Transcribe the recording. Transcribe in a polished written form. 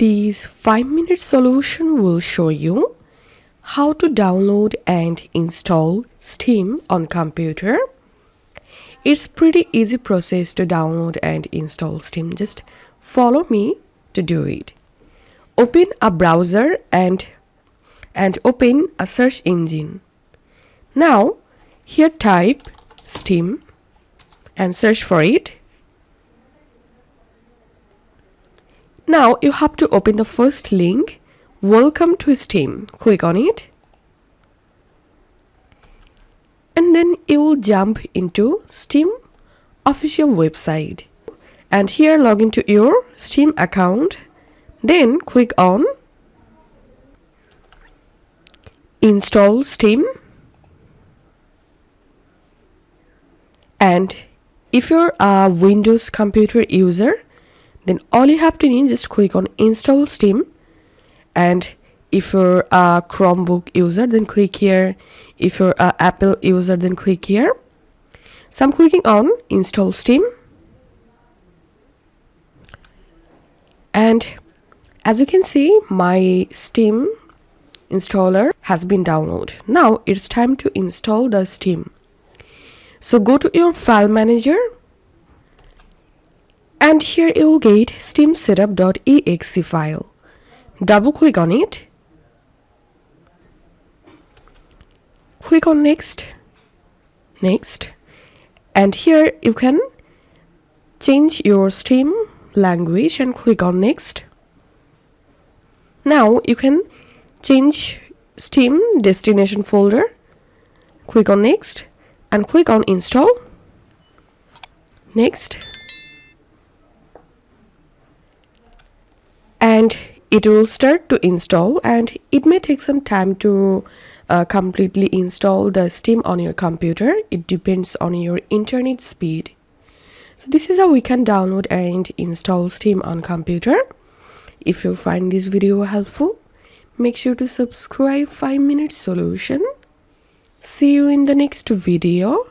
This 5-minute solution will show you how to download and install Steam on computer. It's pretty easy process to download and install Steam. Just follow me to do it. Open a browser and open a search engine. Now here type Steam and search for it. Now you have to open the first link, Welcome to Steam. Click on it. And then you will jump into Steam official website. And here log into your Steam account. Then click on Install Steam. And if you're a Windows computer user, then all you have to need is just click on Install Steam. And if you're a Chromebook user, then click here. If you're a Apple user, then click here. So I'm clicking on Install Steam. And as you can see, my Steam installer has been downloaded. Now it's time to install the Steam. So go to your file manager. And here you will get steam setup.exe file. Double click on it. Click on next. Next. And here you can change your Steam language and click on next. Now you can change Steam destination folder. Click on next and click on install. Next. And it will start to install, and it may take some time to completely install the Steam on your computer. It depends on your internet speed. So this is how we can download and install Steam on computer. If you find this video helpful, make sure to subscribe 5-minute solution. See you in the next video.